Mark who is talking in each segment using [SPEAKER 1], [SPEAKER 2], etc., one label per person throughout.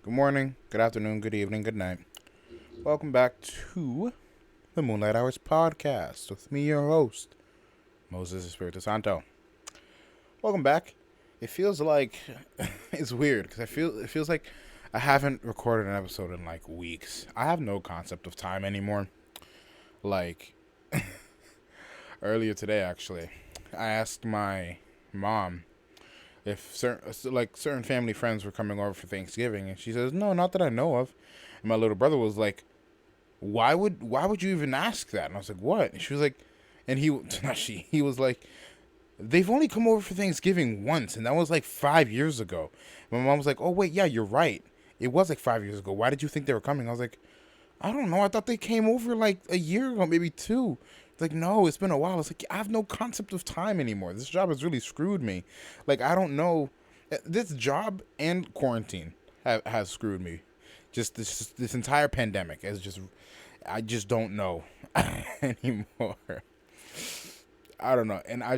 [SPEAKER 1] Good morning, good afternoon, good evening, good night. Welcome back to the Moonlight Hours podcast with me, your host, Moses Espiritu Santo. Welcome back. It feels like it's weird because it feels like I haven't recorded an episode in like weeks. I have no concept of time anymore. Like earlier today, actually, I asked my mom if certain family friends were coming over for Thanksgiving, and she says, "No, not that I know of." And my little brother was like, why would you even ask that? And I was like, what? And she was like, and he not she he was like, they've only come over for Thanksgiving once, and that was like 5 years ago. My mom was like, oh wait, yeah, you're right. It was like 5 years ago. Why did you think they were coming? I was like, I don't know. I thought they came over like a year ago, maybe two. Like, no, it's been a while. It's like I have no concept of time anymore. This job has really screwed me. Like, I don't know. This job and quarantine has screwed me. Just this entire pandemic has just I just don't know anymore. I don't know, and I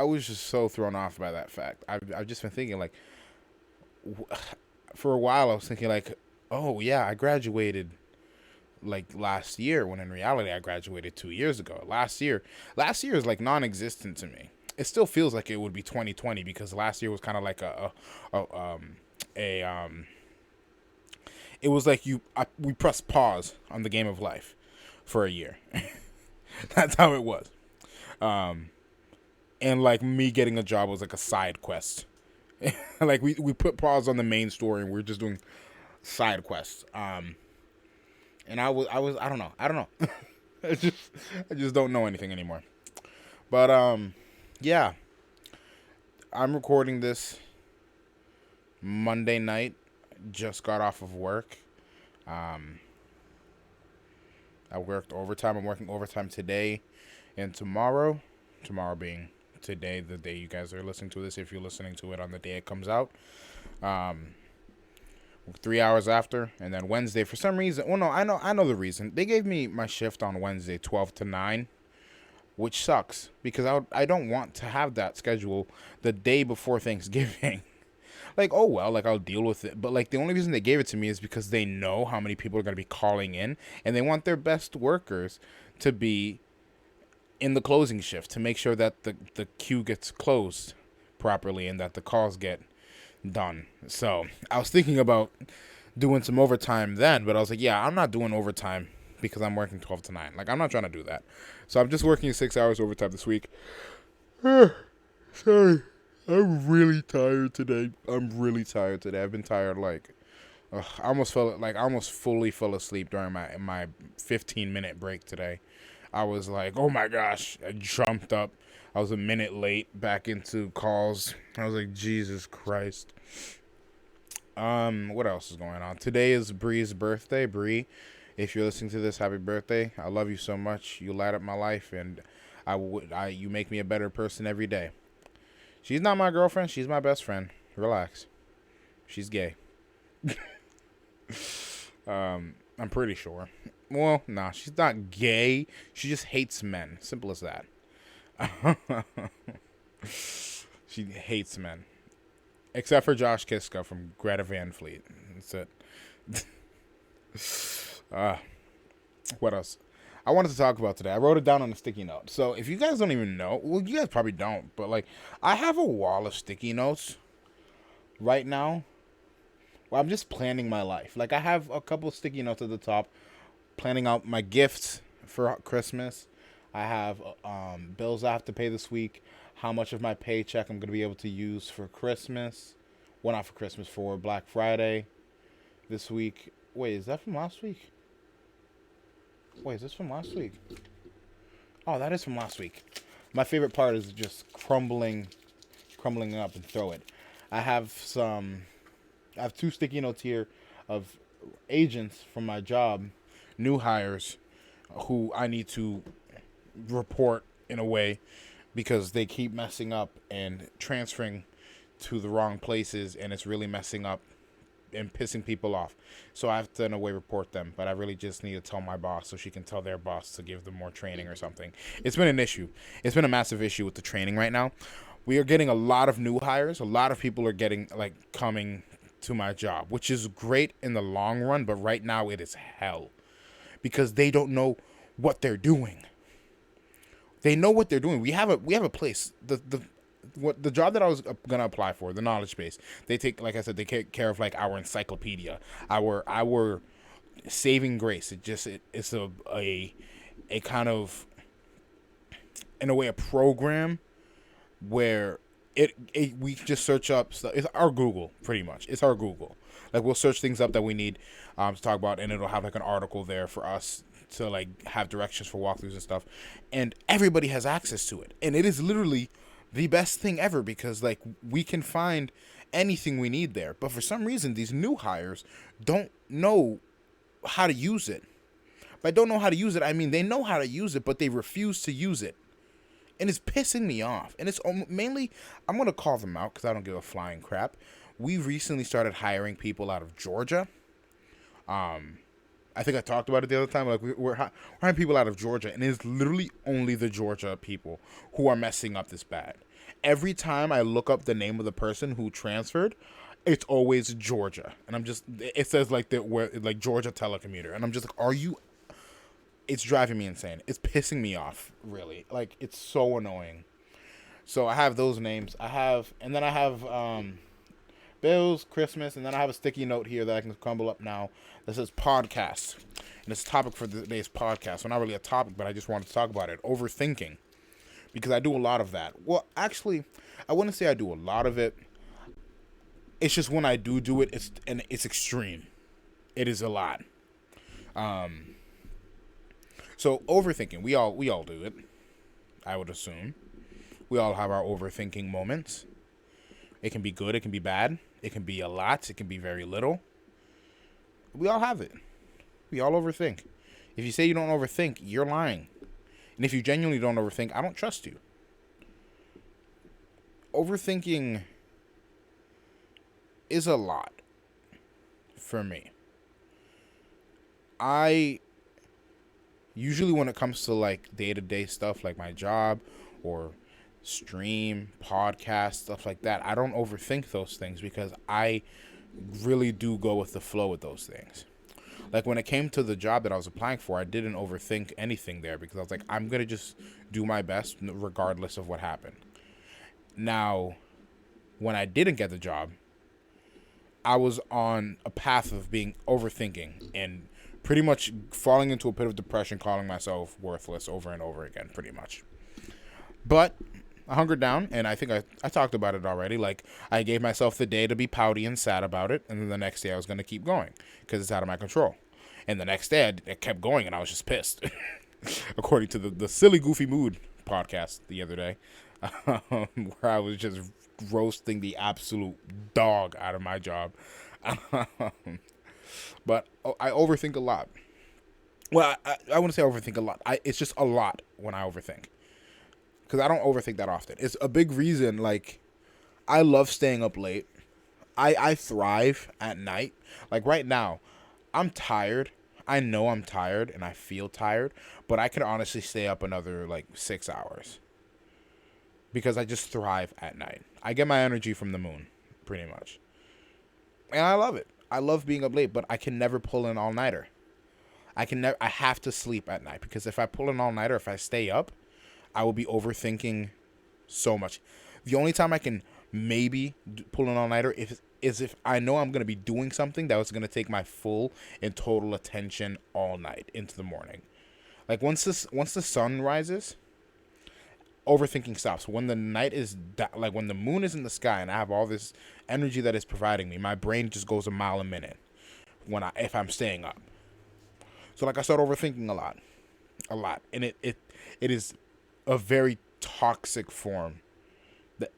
[SPEAKER 1] was just so thrown off by that fact. I've just been thinking like, for a while I was thinking like, oh yeah, I graduated like last year, when in reality I graduated 2 years ago. Last year is like non-existent to me. It still feels like it would be 2020 because last year was kind of like a it was like we pressed pause on the game of life for a year. That's how it was. Um, and like me getting a job was like a side quest. Like we put pause on the main story and we're just doing side quests. And I don't know. I just I just don't know anything anymore. But yeah, I'm recording this Monday night. Just got off of work. Um, I worked overtime. I'm working overtime today and tomorrow. Tomorrow being today, the day you guys are listening to this, if you're listening to it on the day it comes out. Um, 3 hours after, and then Wednesday for some reason. Well, no, I know the reason. They gave me my shift on Wednesday, 12 to 9, which sucks because I don't want to have that schedule the day before Thanksgiving. Like, oh well, like I'll deal with it. But like the only reason they gave it to me is because they know how many people are going to be calling in, and they want their best workers to be in the closing shift to make sure that the queue gets closed properly and that the calls get done. So I was thinking about doing some overtime then, but I was like, yeah, I'm not doing overtime because I'm working 12 to 9. Like, I'm not trying to do that. So I'm just working 6 hours overtime this week. Sorry. I'm really tired today. I've been tired like I almost fully fell asleep during my 15-minute break today. I was like, oh my gosh, I jumped up. I was a minute late back into calls. I was like, Jesus Christ. What else is going on? Today is Bree's birthday. Bree, if you're listening to this, happy birthday. I love you so much. You light up my life, and you make me a better person every day. She's not my girlfriend. She's my best friend. Relax. She's gay. I'm pretty sure. Well, nah, she's not gay. She just hates men. Simple as that. She hates men. Except for Josh Kiska from Greta Van Fleet. That's it. uh, what else? I wanted to talk about today. I wrote it down on a sticky note. So if you guys don't even know, well, you guys probably don't, but like, I have a wall of sticky notes right now. Well, I'm just planning my life. Like, I have a couple sticky notes at the top, planning out my gifts for Christmas. I have bills I have to pay this week. How much of my paycheck I'm gonna be able to use for Christmas? Well, not for Christmas, for Black Friday this week. Wait, is that from last week? Wait, is this from last week? Oh, that is from last week. My favorite part is just crumbling up and throw it. I have some. I have two sticky notes here of agents from my job, new hires, who I need to report in a way because they keep messing up and transferring to the wrong places, and it's really messing up and pissing people off. So I have to, in a way, report them. But I really just need to tell my boss so she can tell their boss to give them more training or something. It's been an issue. It's been a massive issue with the training right now. We are getting a lot of new hires. A lot of people are getting, like, coming to my job, which is great in the long run, but right now it is hell because they don't know what they're doing. They know what they're doing. We have a place. The job that I was gonna apply for, the knowledge base. They take, like I said, they take care of like our encyclopedia, our saving grace. It's a kind of, in a way, a program where we just search up stuff. It's our Google, pretty much. It's our Google. Like, we'll search things up that we need to talk about, and it'll have like an article there for us to like have directions for walkthroughs and stuff, and everybody has access to it, and it is literally the best thing ever because like we can find anything we need there. But for some reason, these new hires don't know how to use it. By don't know how to use it, I mean they know how to use it, but they refuse to use it. And it's pissing me off. And it's mainly, I'm going to call them out because I don't give a flying crap. We recently started hiring people out of Georgia. I think I talked about it the other time. Like we're hiring people out of Georgia, and it's literally only the Georgia people who are messing up this bad. Every time I look up the name of the person who transferred, it's always Georgia. And it says like like Georgia telecommuter. And I'm just like, are you... It's driving me insane. It's pissing me off, really. Like, it's so annoying. So I have those names. And then I have Bills, Christmas, and then I have a sticky note here that I can crumble up now that says podcast. And it's a topic for today's podcast. Well, not really a topic, but I just wanted to talk about it. Overthinking. Because I do a lot of that. Well, actually, I wouldn't say I do a lot of it. It's just when I do it, it's extreme. It is a lot. So overthinking, we all do it, I would assume. We all have our overthinking moments. It can be good, it can be bad, it can be a lot, it can be very little. We all have it. We all overthink. If you say you don't overthink, you're lying. And if you genuinely don't overthink, I don't trust you. Overthinking is a lot for me. Usually when it comes to like day-to-day stuff like my job or stream, podcast, stuff like that, I don't overthink those things because I really do go with the flow with those things. Like when it came to the job that I was applying for, I didn't overthink anything there because I was like, I'm going to just do my best regardless of what happened. Now, when I didn't get the job, I was on a path of being overthinking and pretty much falling into a pit of depression, calling myself worthless over and over again, pretty much. But I hungered down, and I think I talked about it already. Like, I gave myself the day to be pouty and sad about it, and then the next day I was going to keep going because it's out of my control. And the next day I kept going, and I was just pissed. According to the Silly Goofy Mood podcast the other day, where I was just roasting the absolute dog out of my job. But I overthink a lot. Well, I wouldn't say overthink a lot. It's just a lot when I overthink. Because I don't overthink that often. It's a big reason, like, I love staying up late. I thrive at night. Like, right now, I'm tired. I know I'm tired, and I feel tired. But I could honestly stay up another, like, 6 hours. Because I just thrive at night. I get my energy from the moon, pretty much. And I love it. I love being up late, but I can never pull an all-nighter. I have to sleep at night, because if I pull an all-nighter, if I stay up, I will be overthinking so much. The only time I can maybe pull an all-nighter is if I know I'm going to be doing something that was going to take my full and total attention all night into the morning. Like, once the sun rises, overthinking stops. When the night is like when the moon is in the sky and I have all this energy that it's providing me, my brain just goes a mile a minute if I'm staying up. So like I start overthinking a lot, and it is a very toxic form.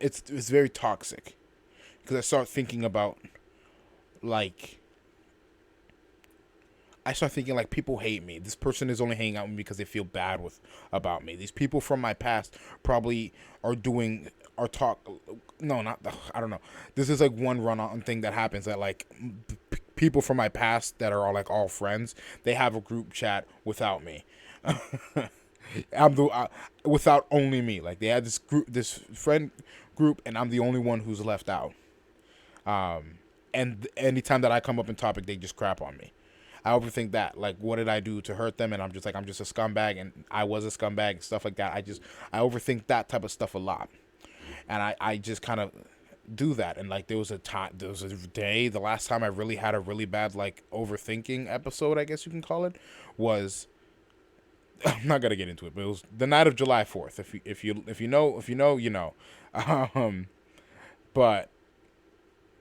[SPEAKER 1] It's very toxic because I start thinking about like people hate me. This person is only hanging out with me because they feel bad about me. These people from my past probably I don't know. This is like one run-on thing that happens that like people from my past that are all friends, they have a group chat without me. Without only me. Like they had this friend group, and I'm the only one who's left out. and anytime that I come up in topic, they just crap on me. I overthink that. Like, what did I do to hurt them? And I'm just like, I'm just a scumbag, and I was a scumbag, stuff like that. I overthink that type of stuff a lot, and I just kind of do that. And like, there was a day, the last time I really had a really bad like overthinking episode, I guess you can call it, was I'm not gonna get into it, but it was the night of July 4th. If you know. Um, but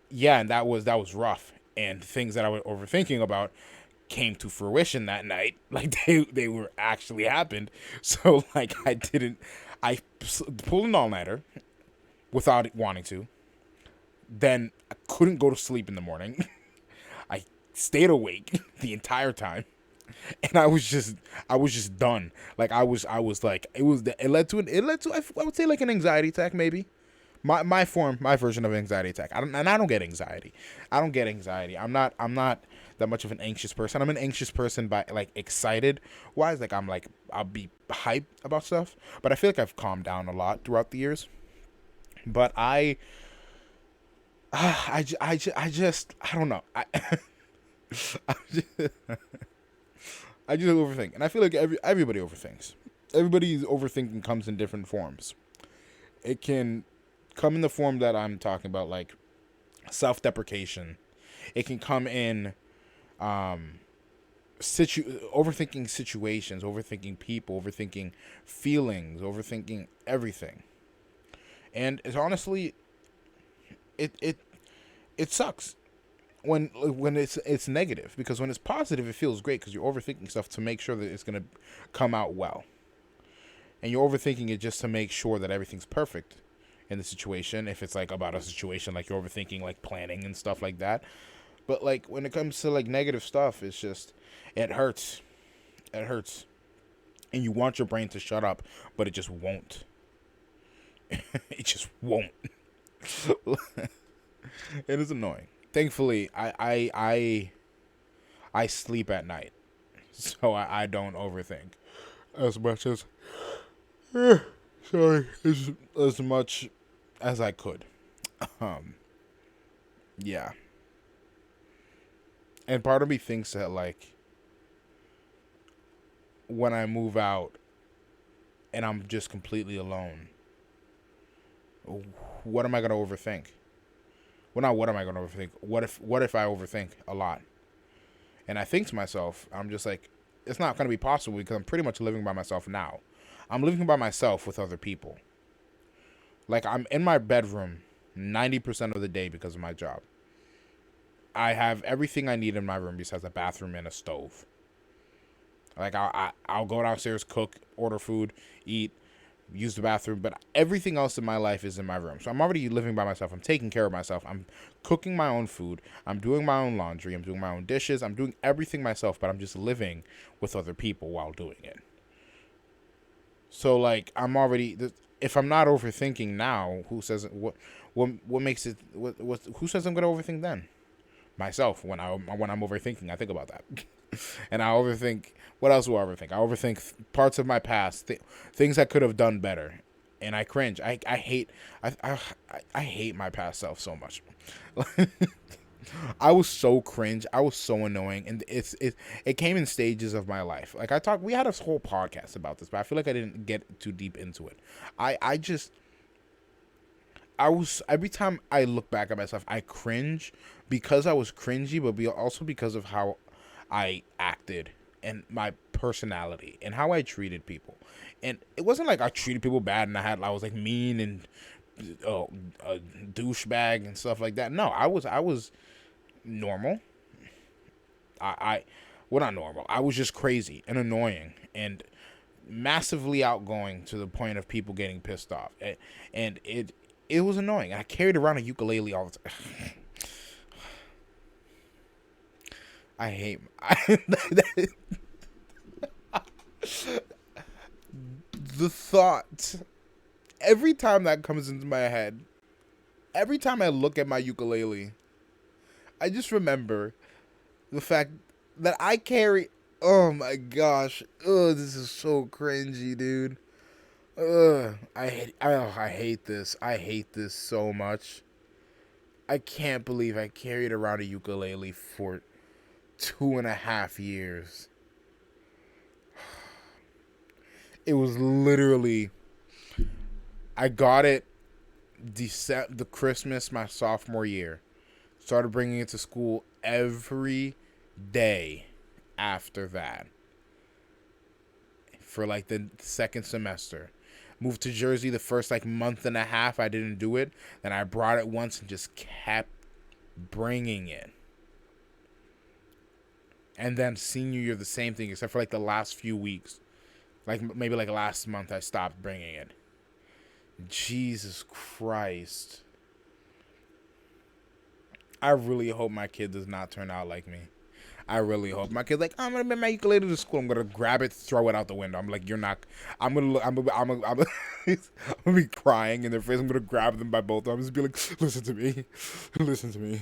[SPEAKER 1] yeah, and that was rough. And things that I was overthinking about came to fruition that night. Like they were actually happened. So like I pulled an all nighter without wanting to. Then I couldn't go to sleep in the morning. I stayed awake the entire time, and I was just done. Like I was like I would say like an anxiety attack maybe. My version of anxiety attack. I don't get anxiety. I don't get anxiety. I'm not that much of an anxious person. I'm an anxious person by like excited wise. Like I'll be hyped about stuff. But I feel like I've calmed down a lot throughout the years. But I don't know. I just, I just overthink, and I feel like everybody overthinks. Everybody's overthinking comes in different forms. It can come in the form that I'm talking about, like self-deprecation. It can come in um, overthinking situations, overthinking people, overthinking feelings, overthinking everything. And it's honestly, it it it sucks when it's negative, because when it's positive, it feels great because you're overthinking stuff to make sure that it's gonna come out well, and you're overthinking it just to make sure that everything's perfect in the situation. If it's like about a situation, like you're overthinking like planning and stuff like that. But like when it comes to like negative stuff, it's just it hurts. It hurts, and you want your brain to shut up, but it just won't. It just won't. It is annoying. Thankfully, I sleep at night, so I don't overthink as much as sorry as much as I could. Um, yeah, and part of me thinks that like when I move out and I'm just completely alone, what am I gonna overthink? Well, not what am I gonna overthink. What if I overthink a lot? And I think to myself, I'm just like, it's not gonna be possible because I'm pretty much living by myself now. I'm living by myself with other people. Like I'm in my bedroom 90% of the day because of my job. I have everything I need in my room besides a bathroom and a stove. Like I'll go downstairs, cook, order food, eat, use the bathroom, but everything else in my life is in my room. So I'm already living by myself. I'm taking care of myself. I'm cooking my own food. I'm doing my own laundry. I'm doing my own dishes. I'm doing everything myself, but I'm just living with other people while doing it. So like I'm already, if I'm not overthinking now, who says what makes it what who says I'm gonna overthink then? Myself. When I'm overthinking, I think about that. And I overthink. What else do I overthink? I overthink parts of my past, things I could have done better, and I cringe. I hate I hate my past self so much. I was so cringe. I was so annoying, and it came in stages of my life. Like we had a whole podcast about this, but I feel like I didn't get too deep into it. I just I was every time I look back at myself, I cringe because I was cringy, but also because of how I acted and my personality and how I treated people. And it wasn't like I treated people bad and I was like mean and a douchebag and stuff like that. No, I was normal. I well, not normal. I was just crazy and annoying and massively outgoing to the point of people getting pissed off. And it was annoying. I carried around a ukulele all the time. I hate the thought. Every time that comes into my head, every time I look at my ukulele, I just remember the fact that I carry. Oh my gosh! Ugh, this is so cringy, dude. Ugh, I hate this. I hate this so much. I can't believe I carried around a ukulele for 2.5 years. It was literally, I got it the Christmas my sophomore year. Started bringing it to school every day after that for like the second semester. Moved to Jersey the first like month and a half. I didn't do it. Then I brought it once and just kept bringing it. And then senior year, the same thing, except for like the last few weeks. Like maybe like last month, I stopped bringing it. Jesus Christ. I really hope my kid does not turn out like me. I really hope my kid's like, I'm gonna bring my ukulele to school. I'm gonna grab it, throw it out the window. I'm like, you're not. I'm gonna be crying in their face. I'm gonna grab them by both arms and be like, listen to me, listen to me.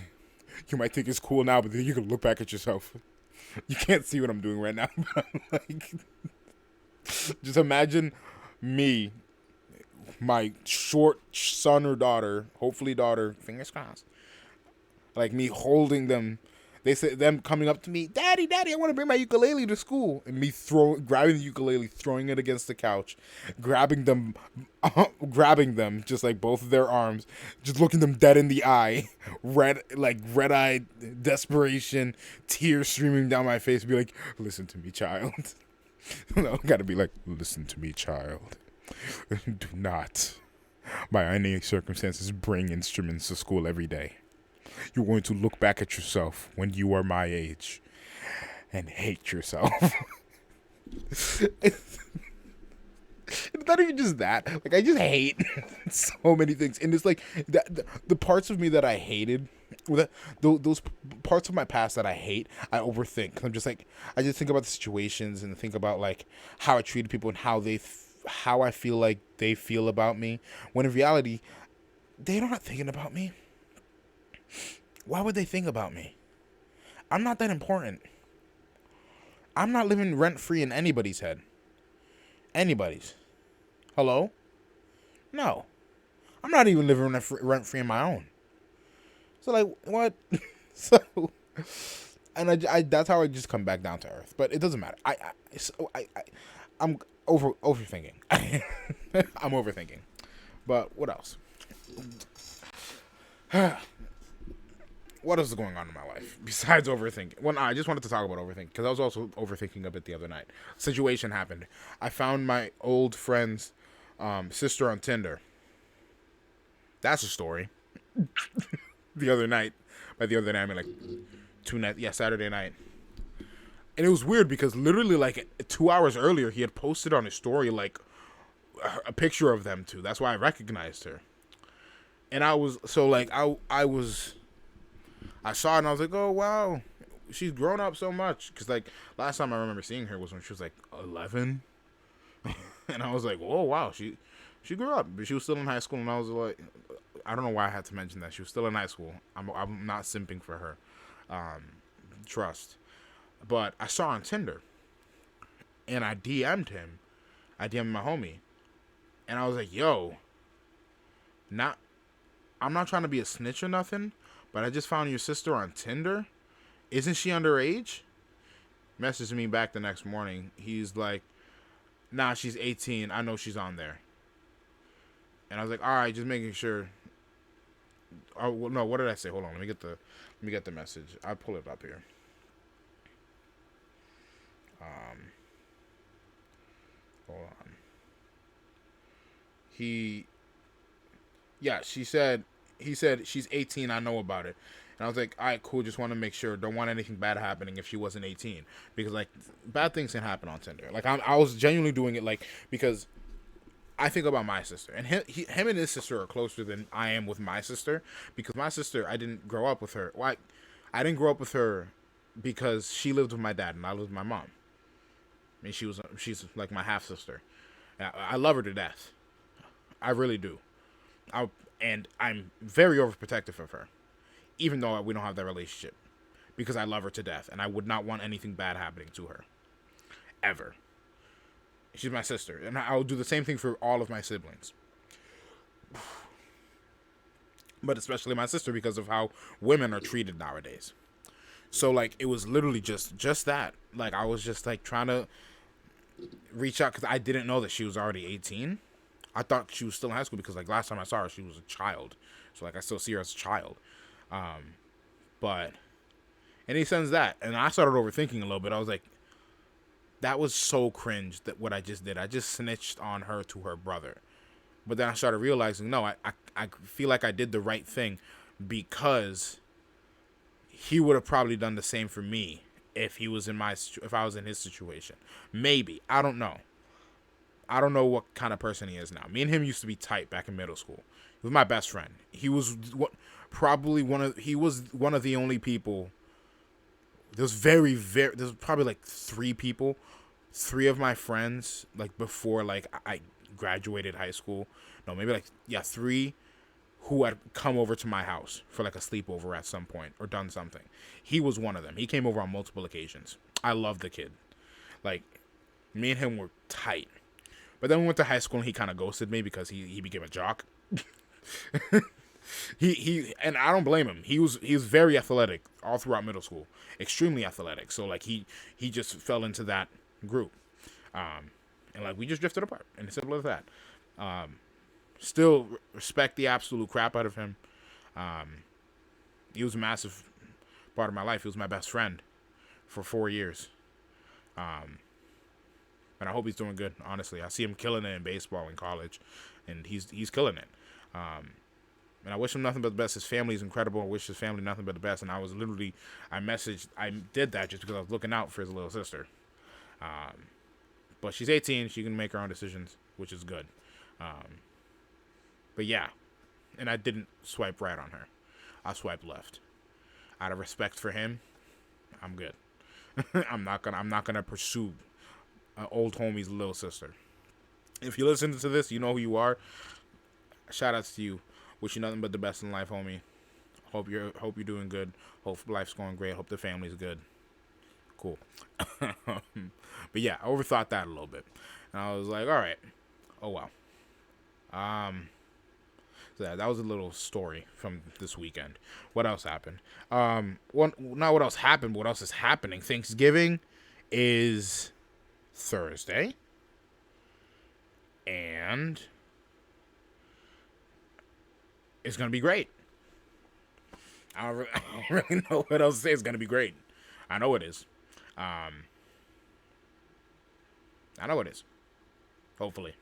[SPEAKER 1] You might think it's cool now, but then you can look back at yourself. You can't see what I'm doing right now. But I'm like, just imagine me, my short son or daughter, hopefully daughter, fingers crossed. Like me holding them. They said them coming up to me, Daddy, I want to bring my ukulele to school. And me grabbing the ukulele, throwing it against the couch, grabbing them, just like both of their arms, just looking them dead in the eye, red-eyed desperation, tears streaming down my face, be like, listen to me, child. No, I gotta be like, listen to me, child. Do not, by any circumstances, bring instruments to school every day. You're going to look back at yourself when you are my age and hate yourself. It's not even just that. Like, I just hate so many things. And it's like the parts of me that I hated, those parts of my past that I hate, I overthink. I'm just like, I just think about the situations and think about like how I treated people and how I feel like they feel about me. When in reality, they're not thinking about me. Why would they think about me? I'm not that important. I'm not living rent-free in anybody's head. Anybody's. Hello? No. I'm not even living rent-free in my own. So, like, what? So, and I that's how I just come back down to earth. But it doesn't matter. I'm overthinking. I'm overthinking. But what else? What else is going on in my life besides overthinking? Well, I just wanted to talk about overthinking because I was also overthinking a bit the other night. Situation happened. I found my old friend's sister on Tinder. That's a story. The other night. By the other night, I mean like Saturday night. And it was weird because literally like 2 hours earlier, he had posted on his story like a picture of them two. That's why I recognized her. And I was so like I saw it and I was like, oh, wow, she's grown up so much. Because, like, last time I remember seeing her was when she was, like, 11. And I was like, oh, wow, she grew up. But she was still in high school. And I was like, I don't know why I had to mention that. She was still in high school. I'm not simping for her. Trust. But I saw her on Tinder. And I DM'd him. I DM'd my homie. And I was like, yo, I'm not trying to be a snitch or nothing. But I just found your sister on Tinder. Isn't she underage? Messaged me back the next morning. He's like, nah, she's 18. I know she's on there. And I was like, all right, just making sure. Oh, well, no, what did I say? Hold on, let me get the message. I'll pull it up here. Hold on. He said she's 18. I know about it. And I was like, all right, cool. Just want to make sure. Don't want anything bad happening if she wasn't 18. Because, like, bad things can happen on Tinder. Like, I was genuinely doing it, like, because I think about my sister. And him and his sister are closer than I am with my sister. Because my sister, I didn't grow up with her. Well, I didn't grow up with her because she lived with my dad and I lived with my mom. I mean, she's like my half-sister. I love her to death. I really do. And I'm very overprotective of her, even though we don't have that relationship, because I love her to death, and I would not want anything bad happening to her, ever. She's my sister, and I'll do the same thing for all of my siblings. but especially my sister because of how women are treated nowadays. So like it was literally just that. Like I was just like trying to reach out because I didn't know that she was already 18. I thought she was still in high school because like last time I saw her, she was a child. So like I still see her as a child. But and he sends that, and I started overthinking a little bit. I was like, that was so cringe that what I just did. I just snitched on her to her brother. But then I started realizing, no, I feel like I did the right thing because he would have probably done the same for me if I was in his situation. Maybe. I don't know. I don't know what kind of person he is now. Me and him used to be tight back in middle school. He was my best friend. He was one of the only people. There's probably like three of my friends like before like I graduated high school. No, maybe like yeah, three who had come over to my house for like a sleepover at some point or done something. He was one of them. He came over on multiple occasions. I love the kid. Like me and him were tight. But then we went to high school and he kind of ghosted me because he became a jock. he and I don't blame him. He was very athletic all throughout middle school, extremely athletic. So like he just fell into that group, and like we just drifted apart. And it's simple as that. Still respect the absolute crap out of him. He was a massive part of my life. He was my best friend for 4 years. And I hope he's doing good. Honestly, I see him killing it in baseball in college, and he's killing it. And I wish him nothing but the best. His family is incredible. I wish his family nothing but the best. And I did that just because I was looking out for his little sister. But she's 18. She can make her own decisions, which is good. But yeah, and I didn't swipe right on her. I swiped left. Out of respect for him, I'm good. I'm not gonna pursue old homie's little sister. If you listen to this, you know who you are. Shout outs to you. Wish you nothing but the best in life, homie. Hope you're doing good. Hope life's going great. Hope the family's good. Cool. But yeah, I overthought that a little bit, and I was like, all right, oh well. So that was a little story from this weekend. What else happened? Not what else happened, but what else is happening. Thanksgiving is Thursday, and it's gonna be great. I don't really know what else to say. It's gonna be great. I know it is. I know it is. Hopefully,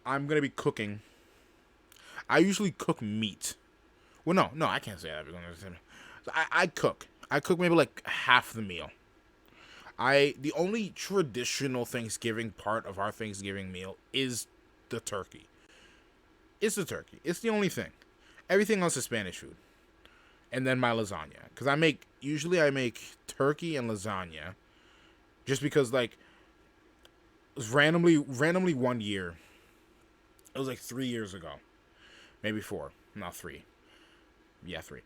[SPEAKER 1] I'm gonna be cooking. I usually cook meat. Well, no, I can't say that because I cook. I cook maybe like half the meal. The only traditional Thanksgiving part of our Thanksgiving meal is the turkey. It's the turkey. It's the only thing. Everything else is Spanish food. And then my lasagna. Because I make turkey and lasagna. Just because like randomly one year. It was like 3 years ago. Maybe 4. Not 3. Yeah, 3.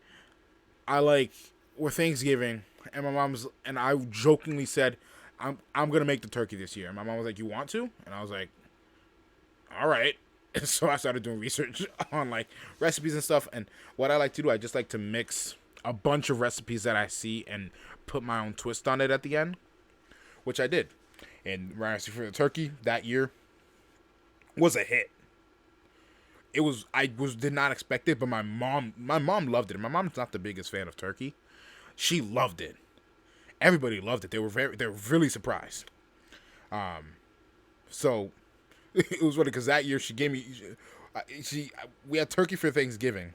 [SPEAKER 1] We're Thanksgiving, and I jokingly said, I'm gonna make the turkey this year. And my mom was like, you want to? And I was like, all right. And so I started doing research on like recipes and stuff. And what I like to do, I just like to mix a bunch of recipes that I see and put my own twist on it at the end, which I did. And recipe for the turkey that year was a hit. Did not expect it, but my mom loved it. My mom's not the biggest fan of turkey. She loved it. Everybody loved it. They were really surprised. So it was funny because that year she gave me we had turkey for Thanksgiving,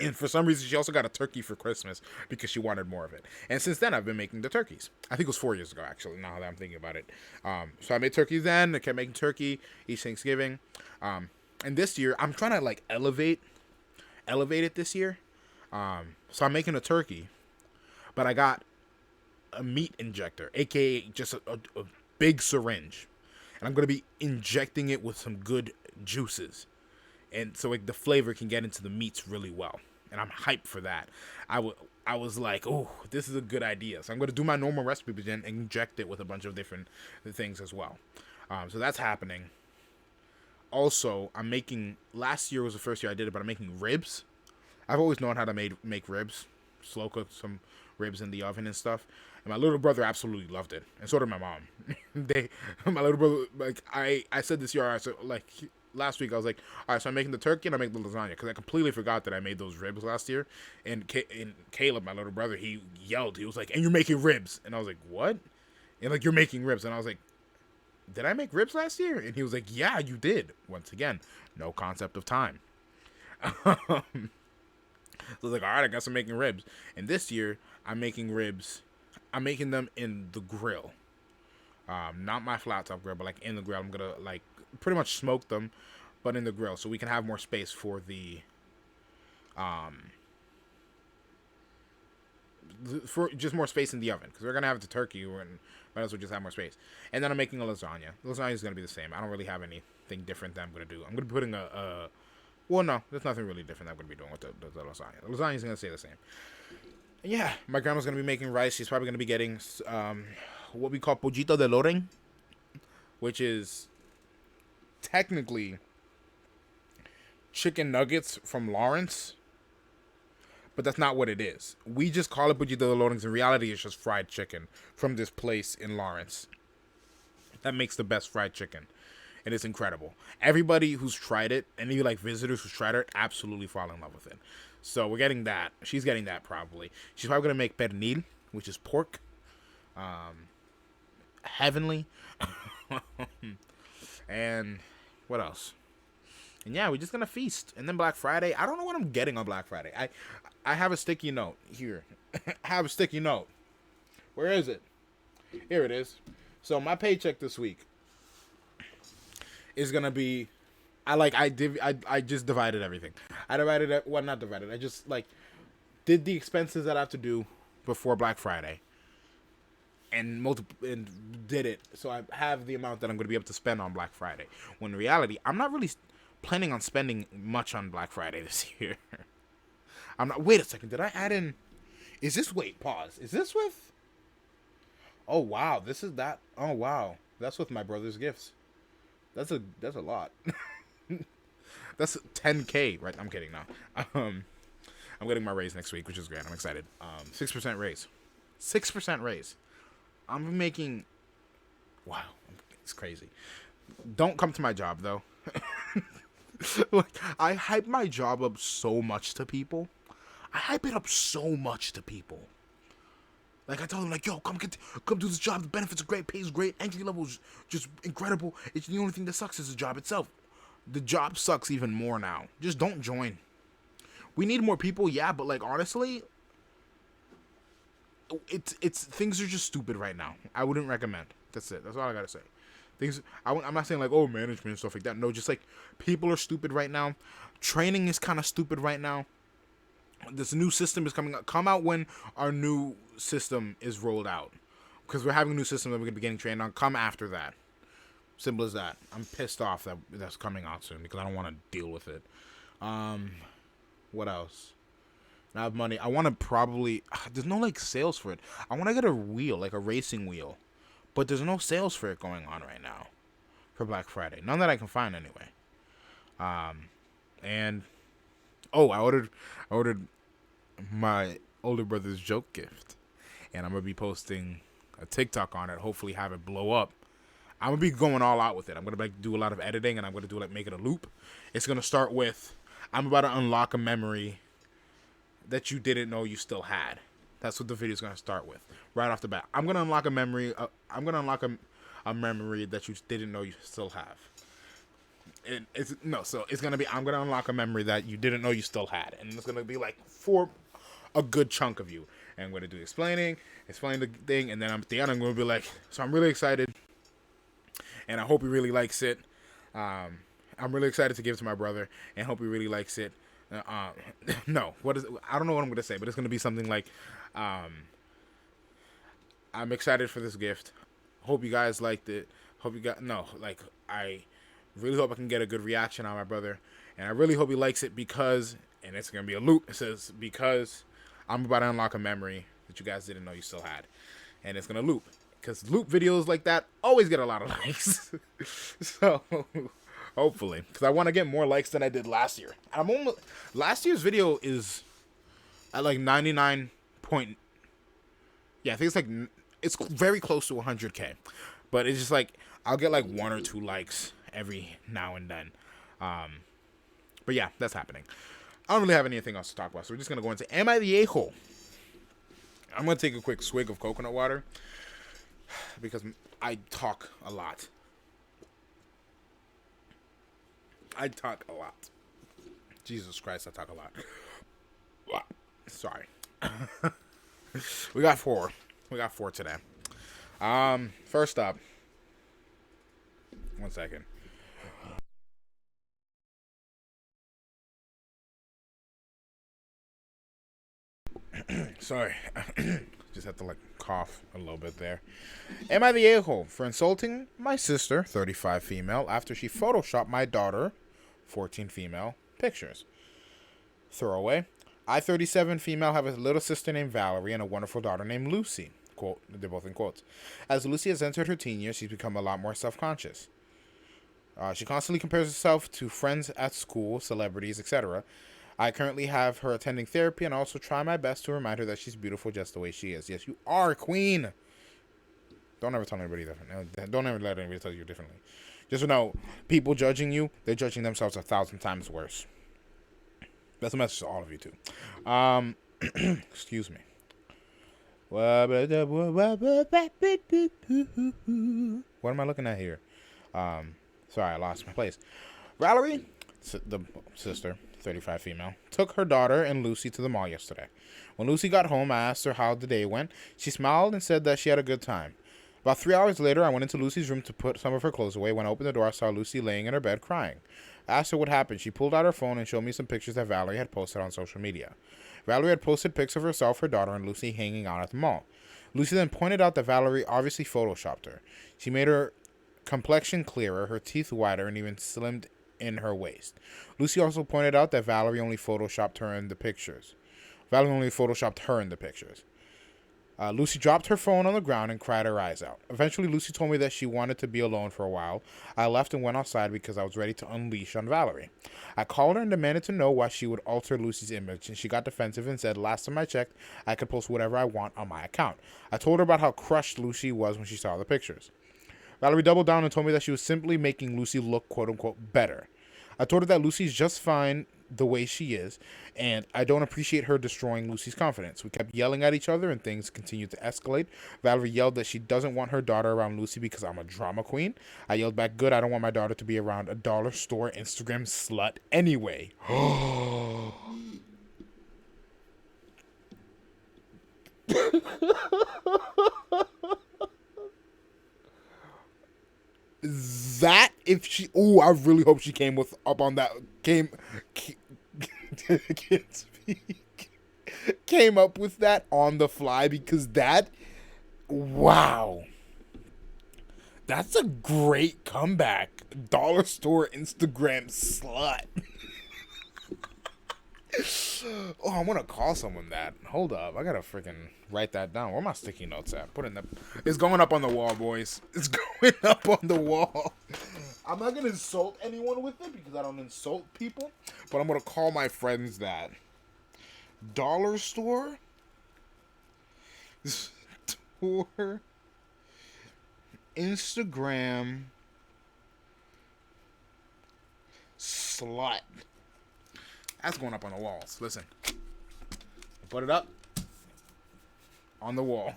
[SPEAKER 1] and for some reason she also got a turkey for Christmas because she wanted more of it. And since then I've been making the turkeys. I think it was 4 years ago actually. Now that I'm thinking about it, so I made turkeys then. I kept making turkey each Thanksgiving. And this year, I'm trying to like elevate it this year. So I'm making a turkey, but I got a meat injector, aka just a big syringe, and I'm gonna be injecting it with some good juices, and so like the flavor can get into the meats really well. And I'm hyped for that. I was like, oh, this is a good idea. So I'm gonna do my normal recipe, but then inject it with a bunch of different things as well. So that's happening. Also, I'm making. Last year was the first year I did it, but I'm making ribs. I've always known how to make ribs, slow cook some ribs in the oven and stuff. And my little brother absolutely loved it, and so did my mom. My little brother, like I said this year, so like last week, I was like, all right, so I'm making the turkey and I make the lasagna because I completely forgot that I made those ribs last year. And Caleb, my little brother, he yelled, he was like, "And you're making ribs?" And I was like, "What?" And like, "You're making ribs?" And I was like, "Did I make ribs last year?" And he was like, "Yeah, you did." Once again, no concept of time. So I was like, all right, I guess I'm making ribs. And this year, I'm making ribs. I'm making them in the grill. Not my flat top grill, but like in the grill. I'm going to like pretty much smoke them, but in the grill. So we can have more space for for just more space in the oven. Because we're going to have the turkey and might as well just have more space. And then I'm making a lasagna. The lasagna is going to be the same. I don't really have anything different that I'm going to do. I'm going to be putting well, no, there's nothing really different that I'm going to be doing with the lasagna. The lasagna is going to stay the same. And yeah, my grandma's going to be making rice. She's probably going to be getting what we call pollito de loren, which is technically chicken nuggets from Lawrence, but that's not what it is. We just call it pollito de loren. In reality, it's just fried chicken from this place in Lawrence that makes the best fried chicken. And it's incredible. Everybody who's tried it, any like visitors who's tried it, absolutely fall in love with it. So we're getting that. She's getting that probably. She's probably gonna make pernil, which is pork. Heavenly. And what else? And yeah, we're just gonna feast. And then Black Friday. I don't know what I'm getting on Black Friday. I have a sticky note here. I have a sticky note. Where is it? Here it is. So my paycheck this week is gonna be, I just divided everything. I divided it. Well, not divided. I just like did the expenses that I have to do before Black Friday, and did it. So I have the amount that I'm gonna be able to spend on Black Friday. When in reality, I'm not really planning on spending much on Black Friday this year. I'm not. Wait a second. Did I add in? Is this? Wait. Pause. Is this with? Oh wow. This is that. Oh wow. That's with my brother's gifts. That's a lot. That's 10K, right? I'm kidding now. I'm getting my raise next week, which is great. I'm excited. 6% raise. 6% raise. I'm making. Wow, it's crazy. Don't come to my job though. Like, I hype my job up so much to people. I hype it up so much to people. Like, I tell them, like, yo, come do this job. The benefits are great, pays great, entry level is just incredible. It's the only thing that sucks is the job itself. The job sucks even more now. Just don't join. We need more people, yeah, but like honestly, it's things are just stupid right now. I wouldn't recommend. That's it. That's all I gotta say. I'm not saying like, oh, management and stuff like that. No, just like people are stupid right now. Training is kind of stupid right now. This new system is coming up. Come out when our new system is rolled out, because we're having a new system that we're gonna be getting trained on. Come after that. Simple as that. I'm pissed off that that's coming out soon because I don't want to deal with it. What else? I have money. I want to probably. There's no like sales for it. I want to get a wheel, like a racing wheel, but there's no sales for it going on right now for Black Friday. None that I can find anyway. And oh, I ordered my older brother's joke gift, and I'm gonna be posting a TikTok on it. Hopefully, have it blow up. I'm gonna be going all out with it. I'm gonna like do a lot of editing, and I'm gonna do like make it a loop. It's gonna start with, I'm about to unlock a memory that you didn't know you still had. That's what the video is gonna start with, right off the bat. I'm gonna unlock a memory. I'm gonna unlock a memory that you didn't know you still have. So it's gonna be, I'm gonna unlock a memory that you didn't know you still had, and it's gonna be like for a good chunk of you. And I'm gonna do explain the thing, and then at the end I'm gonna be like, so I'm really excited, and I hope he really likes it. I'm really excited to give it to my brother, and hope he really likes it. No, I don't know what I'm gonna say, but it's gonna be something like, I'm excited for this gift. Hope you guys liked it. I really hope I can get a good reaction on my brother, and I really hope he likes it because, and it's gonna be a loop. It says because I'm about to unlock a memory that you guys didn't know you still had, and it's gonna loop because loop videos like that always get a lot of likes. So Hopefully, because I want to get more likes than I did last year. I'm almost last year's video is at like 99 point. Yeah, I think it's like it's very close to 100K, but it's just like I'll get like 1 or 2 likes every now and then. But yeah, that's happening. I don't really have anything else to talk about, so we're just gonna go into Am I the A-hole? I'm gonna take a quick swig of coconut water because I talk a lot. Jesus Christ, I talk a lot. Sorry. We got 4. We got 4 today. First up. 1 second. Sorry. Just have to like cough a little bit there. Am I the a-hole for insulting my sister, 35 female, after she photoshopped my daughter, 14 female, pictures? Throwaway. I, 37 female, have a little sister named Valerie and a wonderful daughter named Lucy. Quote, they're both in quotes. As Lucy has entered her teen years, she's become a lot more self-conscious. She constantly compares herself to friends at school, celebrities, etc. I currently have her attending therapy and also try my best to remind her that she's beautiful just the way she is. Yes, you are, queen. Don't ever tell anybody different. Don't ever let anybody tell you differently. Just know, people judging you, they're judging themselves 1,000 times worse. That's a message to all of you, too. Excuse me. What am I looking at here? Sorry, I lost my place. Valerie, the sister, 35 female, took her daughter and Lucy to the mall yesterday. When Lucy got home, I asked her how the day went. She smiled and said that she had a good time. About 3 hours later, I went into Lucy's room to put some of her clothes away. When I opened the door, I saw Lucy laying in her bed crying. I asked her what happened. She pulled out her phone and showed me some pictures that Valerie had posted on social media. Valerie had posted pics of herself, her daughter, and Lucy hanging out at the mall. Lucy then pointed out that Valerie obviously photoshopped her. She made her complexion clearer, her teeth whiter, and even slimmed in her waist. Lucy also pointed out that Valerie only photoshopped her in the pictures. Lucy dropped her phone on the ground and cried her eyes out. Eventually, Lucy told me that she wanted to be alone for a while. I left and went outside because I was ready to unleash on Valerie. I called her and demanded to know why she would alter Lucy's image, and she got defensive and said, last time I checked, I could post whatever I want on my account. I told her about how crushed Lucy was when she saw the pictures. Valerie doubled down and told me that she was simply making Lucy look, quote-unquote, better. I told her that Lucy's just fine the way she is, and I don't appreciate her destroying Lucy's confidence. We kept yelling at each other, and things continued to escalate. Valerie yelled that she doesn't want her daughter around Lucy because I'm a drama queen. I yelled back, good, I don't want my daughter to be around a dollar store Instagram slut anyway. That if she, I really hope she came up on that, came up with that on the fly, because that, wow, that's a great comeback. Dollar store Instagram slut. Oh, I'm gonna call someone that. Hold up, I gotta freaking write that down. Where are my sticky notes at? Put it in the. It's going up on the wall, boys. It's going up on the wall. I'm not gonna insult anyone with it because I don't insult people, but I'm gonna call my friends that. Dollar store. Store. Instagram. Slut. That's going up on the walls. Listen. Put it up on the wall.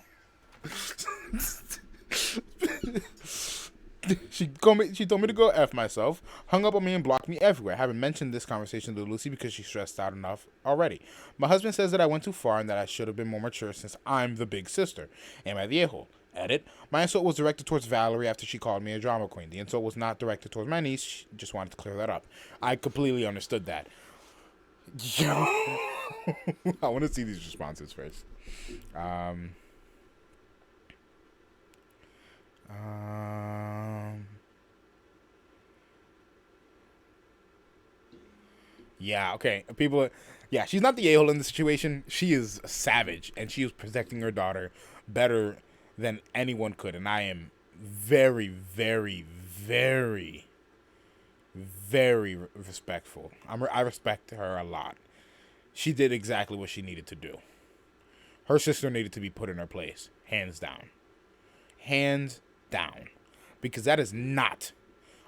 [SPEAKER 1] She told me to go F myself, hung up on me and blocked me everywhere. I haven't mentioned this conversation to Lucy because she's stressed out enough already. My husband says that I went too far and that I should have been more mature since I'm the big sister. Am I the a-hole? Edit. My insult was directed towards Valerie after she called me a drama queen. The insult was not directed towards my niece. She just wanted to clear that up. I completely understood that. Yo, I want to see these responses first. Yeah, okay. People, yeah, she's not the a-hole in the situation. She is a savage, and she is protecting her daughter better than anyone could. And I am very, very, very Very respectful. I respect her a lot. She did exactly what she needed to do. Her sister needed to be put in her place, hands down. Hands down. Because that is not,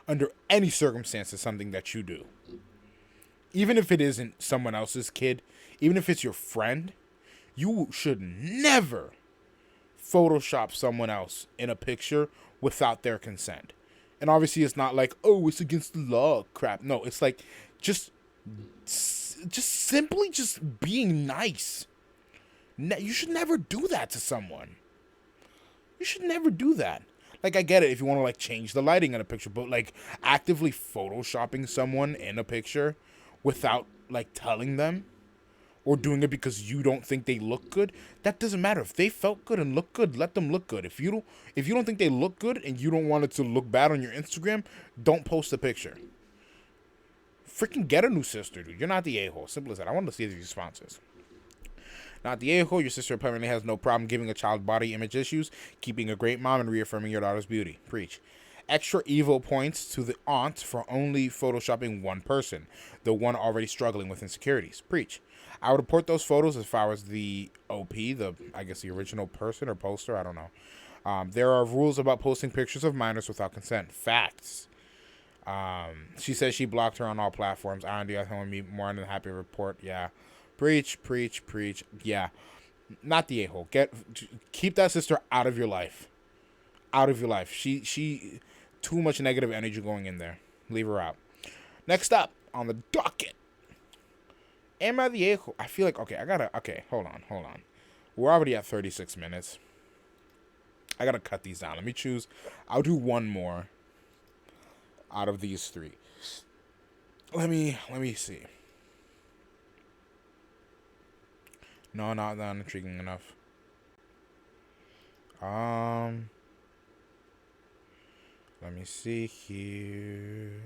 [SPEAKER 1] under any circumstances, something that you do. Even if it isn't someone else's kid, even if it's your friend, you should never Photoshop someone else in a picture without their consent. And obviously it's not like, oh, it's against the law crap. No, it's like just simply just being nice. You should never do that to someone. You should never do that. Like, I get it if you want to, like, change the lighting in a picture, but, like, actively photoshopping someone in a picture without, like, telling them, or doing it because you don't think they look good, that doesn't matter. If they felt good and look good, let them look good. If you don't think they look good and you don't want it to look bad on your Instagram, don't post the picture. Freaking get a new sister, dude. You're not the a-hole. Simple as that. I want to see the responses. Not the a-hole. Your sister apparently has no problem giving a child body image issues, keeping a great mom, and reaffirming your daughter's beauty. Preach. Extra evil points to the aunt for only photoshopping one person, the one already struggling with insecurities. Preach. I would report those photos as far as the OP, I guess the original person or poster, I don't know. There are rules about posting pictures of minors without consent. Facts. She says she blocked her on all platforms. I want me more than happy to report. Yeah. Preach, preach, preach. Yeah. Not the a-hole. Keep that sister out of your life. Out of your life. She too much negative energy going in there. Leave her out. Next up on the docket. Am I the a-hole? I feel like, okay, hold on. We're already at 36 minutes. I gotta cut these down. Let me choose. I'll do one more out of these three. Let me see. No, not intriguing enough. Let me see here.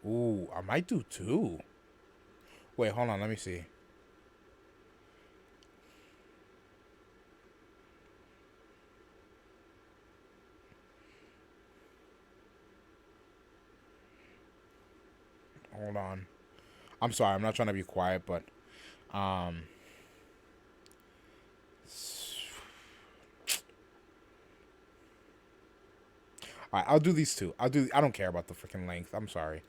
[SPEAKER 1] Ooh, I might do two. Wait, hold on, let me see. Hold on. I'm sorry, I'm not trying to be quiet, but alright, I'll do these two. I don't care about the freaking length. I'm sorry.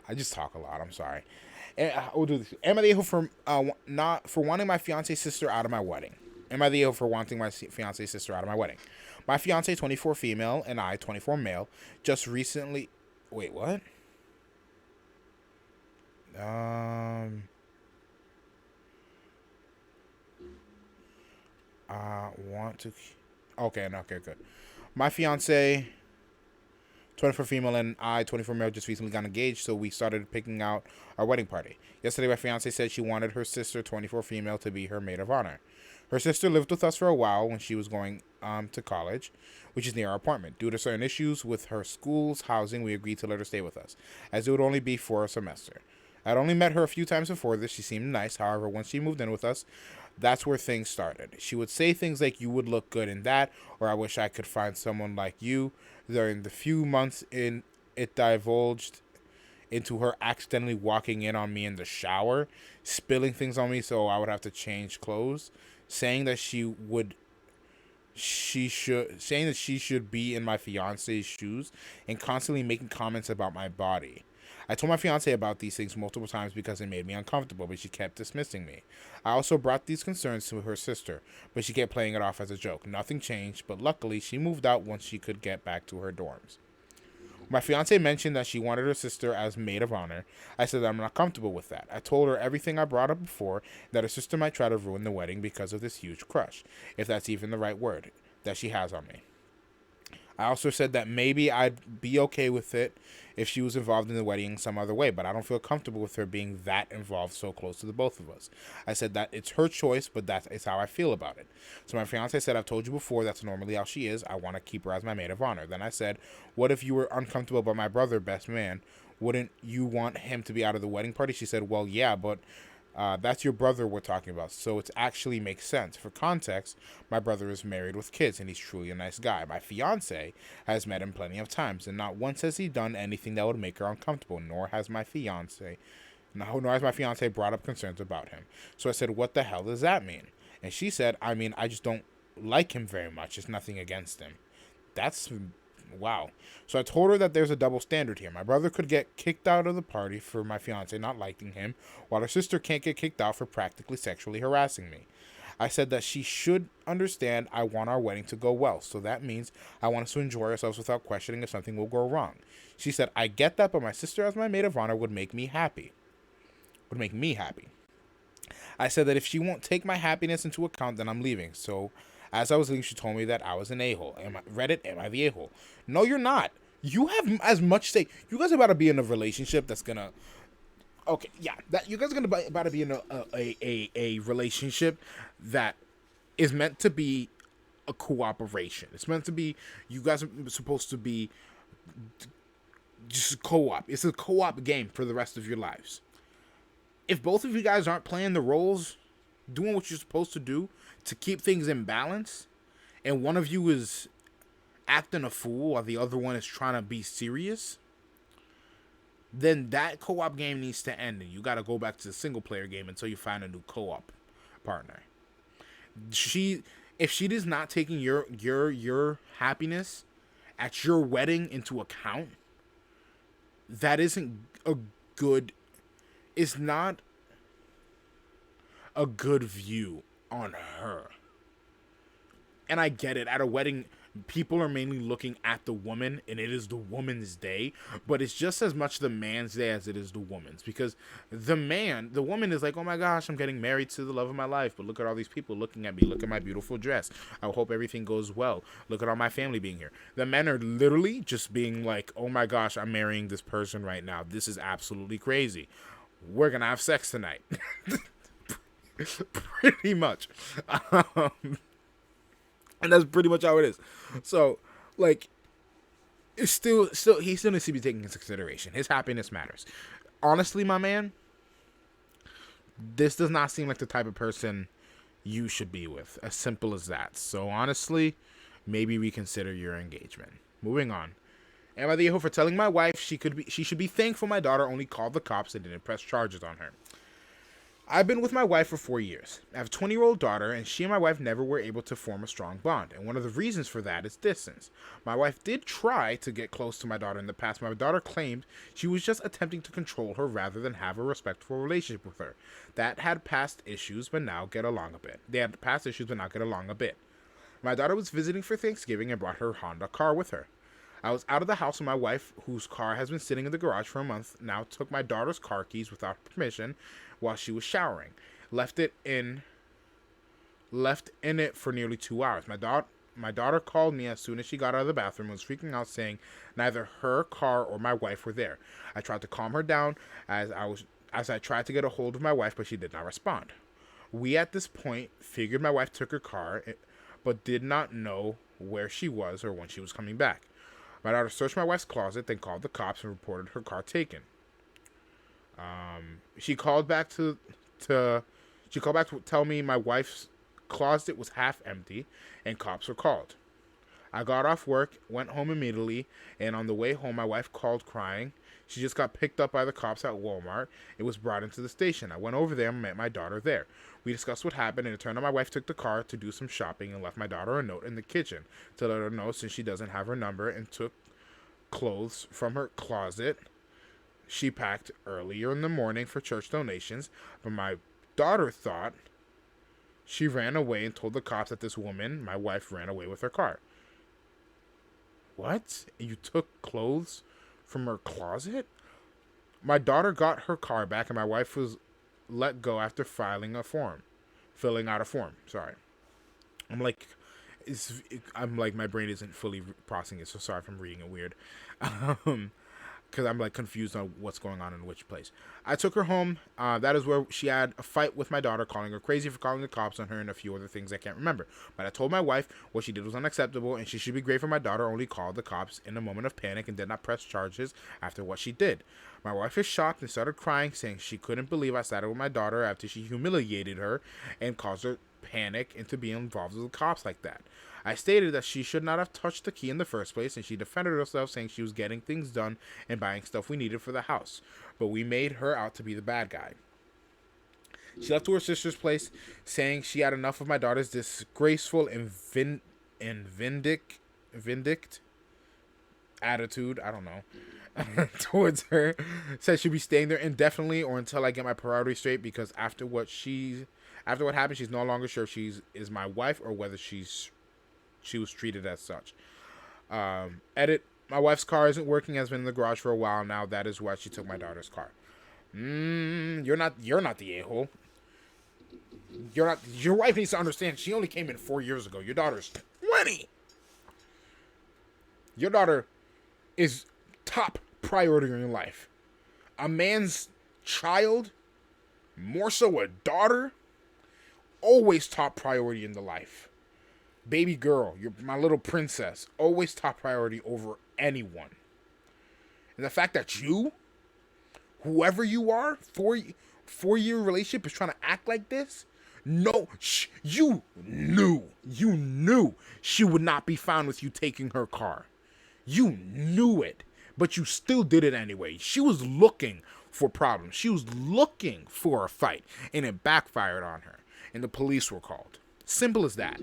[SPEAKER 1] I just talk a lot. I'm sorry. And we'll do this. Am I the a-hole for wanting my fiance's sister out of my wedding? Am I the a-hole for wanting my fiance's sister out of my wedding? My fiance, 24 female, and I, 24 male, just recently. Wait, what? Want to. Okay, good. My fiance, 24 female, and I, 24 male, just recently got engaged, so we started picking out our wedding party. Yesterday, my fiance said she wanted her sister, 24 female, to be her maid of honor. Her sister lived with us for a while when she was going to college, which is near our apartment. Due to certain issues with her school's housing, we agreed to let her stay with us, as it would only be for a semester. I'd only met her a few times before this. She seemed nice. However, once she moved in with us, that's where things started. She would say things like, "You would look good in that," or "I wish I could find someone like you." During the few months it divulged into her accidentally walking in on me in the shower, spilling things on me so I would have to change clothes, saying that she should be in my fiance's shoes, and constantly making comments about my body. I told my fiance about these things multiple times because it made me uncomfortable, but she kept dismissing me. I also brought these concerns to her sister, but she kept playing it off as a joke. Nothing changed, but luckily she moved out once she could get back to her dorms. My fiance mentioned that she wanted her sister as maid of honor. I said that I'm not comfortable with that. I told her everything I brought up before, that her sister might try to ruin the wedding because of this huge crush, if that's even the right word, that she has on me. I also said that maybe I'd be okay with it if she was involved in the wedding in some other way, but I don't feel comfortable with her being that involved so close to the both of us. I said that it's her choice, but it's how I feel about it. So my fiance said, "I've told you before, that's normally how she is. I want to keep her as my maid of honor." Then I said, "What if you were uncomfortable about my brother, best man? Wouldn't you want him to be out of the wedding party?" She said, "Well, yeah, but That's your brother we're talking about, so it actually makes sense. For context, my brother is married with kids, and he's truly a nice guy. My fiance has met him plenty of times, and not once has he done anything that would make her uncomfortable, nor has my fiance brought up concerns about him. So I said, what the hell does that mean? And she said, I mean, I just don't like him very much. It's nothing against him. That's wow. So I told her that there's a double standard here. My brother could get kicked out of the party for my fiance not liking him, while her sister can't get kicked out for practically sexually harassing me. I said that she should understand I want our wedding to go well, so that means I want us to enjoy ourselves without questioning if something will go wrong. She said, I get that, but my sister as my maid of honor would make me happy. I said that if she won't take my happiness into account, then I'm leaving. So as I was leaving, she told me that I was an a-hole. Am I the a-hole? No, you're not. You have as much say. You guys are about to be in a relationship that's gonna. Okay, yeah, that you guys are about to be in a relationship that is meant to be a cooperation. It's meant to be. You guys are supposed to be just co-op. It's a co-op game for the rest of your lives. If both of you guys aren't playing the roles, doing what you're supposed to do to keep things in balance, and one of you is acting a fool while the other one is trying to be serious, then that co-op game needs to end, and you got to go back to the single player game until you find a new co-op partner. If she is not taking your happiness at your wedding into account, that isn't a good. It's not a good view on her. And I get it. At a wedding, people are mainly looking at the woman, and it is the woman's day. But it's just as much the man's day as it is the woman's. Because the woman is like, oh my gosh, I'm getting married to the love of my life. But look at all these people looking at me. Look at my beautiful dress. I hope everything goes well. Look at all my family being here. The men are literally just being like, oh my gosh, I'm marrying this person right now. This is absolutely crazy. We're going to have sex tonight. Pretty much. And that's pretty much how it is. So, like, it's still he still needs to be taken into consideration. His happiness matters. Honestly, my man, this does not seem like the type of person you should be with. As simple as that. So, honestly, maybe reconsider your engagement. Moving on. Am I the a-hole for telling my wife she should be thankful my daughter only called the cops and didn't press charges on her? I've been with my wife for 4 years. I have a 20-year-old daughter, and she and my wife never were able to form a strong bond. And one of the reasons for that is distance. My wife did try to get close to my daughter in the past. My daughter claimed she was just attempting to control her rather than have a respectful relationship with her. That had past issues, but now get along a bit. They had past issues, but now get along a bit. My daughter was visiting for Thanksgiving and brought her Honda car with her. I was out of the house when my wife, whose car has been sitting in the garage for a month, now took my daughter's car keys without permission while she was showering. Left in it for nearly 2 hours. My daughter called me as soon as she got out of the bathroom and was freaking out, saying neither her car or my wife were there. I tried to calm her down as I tried to get a hold of my wife, but she did not respond. We at this point figured my wife took her car, but did not know where she was or when she was coming back. My daughter searched my wife's closet, then called the cops and reported her car taken. She called back to tell me my wife's closet was half empty and cops were called. I got off work, went home immediately, and on the way home my wife called crying. She just got picked up by the cops at Walmart. It was brought into the station. I went over there and met my daughter there. We discussed what happened, and it turned out my wife took the car to do some shopping and left my daughter a note in the kitchen to let her know since she doesn't have her number, and took clothes from her closet she packed earlier in the morning for church donations. But my daughter thought she ran away and told the cops that this woman, my wife, ran away with her car. What? You took clothes from her closet? My daughter got her car back and my wife was let go after filling out a form. Sorry. I'm like, my brain isn't fully processing it, so sorry if I'm reading it weird. because I'm like confused on what's going on in which place. I took her home. That is where she had a fight with my daughter, calling her crazy for calling the cops on her and a few other things I can't remember. But I told my wife what she did was unacceptable and she should be grateful my daughter only called the cops in a moment of panic and did not press charges after what she did. My wife is shocked and started crying, saying she couldn't believe I sided with my daughter after she humiliated her and caused her panic into being involved with the cops like that. I stated that she should not have touched the key in the first place, and she defended herself, saying she was getting things done and buying stuff we needed for the house. But we made her out to be the bad guy. She left to her sister's place, saying she had enough of my daughter's disgraceful and vindict attitude. I don't know. Towards her. Said she'd be staying there indefinitely or until I get my priorities straight, because after what happened, she's no longer sure if she is my wife or whether she was treated as such. Edit. My wife's car isn't working, has been in the garage for a while now. That is why she took my daughter's car. You're not the a-hole. Your wife needs to understand she only came in 4 years ago. Your daughter's 20. Your daughter is top priority in your life. A man's child, more so a daughter, always top priority in the life. Baby girl, you're my little princess, always top priority over anyone. And the fact that you, whoever you are, 4-year relationship is trying to act like this, no, you knew she would not be fine with you taking her car. You knew it, but you still did it anyway. She was looking for problems. She was looking for a fight, and it backfired on her, and the police were called. Simple as that.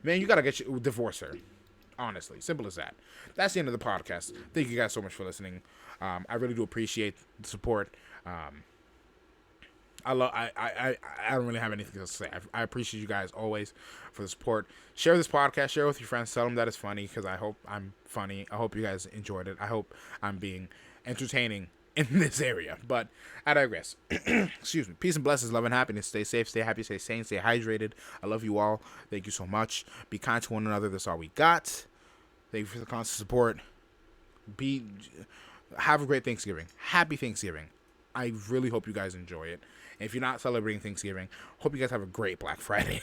[SPEAKER 1] Man, you gotta divorce her. Honestly, simple as that. That's the end of the podcast. Thank you guys so much for listening. I really do appreciate the support. I don't really have anything else to say. I appreciate you guys always for the support. Share this podcast. Share it with your friends. Tell them that it's funny, because I hope I'm funny. I hope you guys enjoyed it. I hope I'm being entertaining in this area. But I digress. Excuse me. Peace and blessings, love and happiness. Stay safe, stay happy, stay sane, stay hydrated. I love you all. Thank you so much. Be kind to one another. That's all we got. Thank you for the constant support. Have a great Thanksgiving. Happy Thanksgiving. I really hope you guys enjoy it. And if you're not celebrating Thanksgiving, hope you guys have a great Black Friday.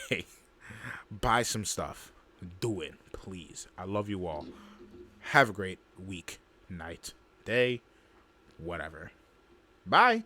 [SPEAKER 1] Buy some stuff. Do it, please. I love you all. Have a great week, night, day, whatever. Bye.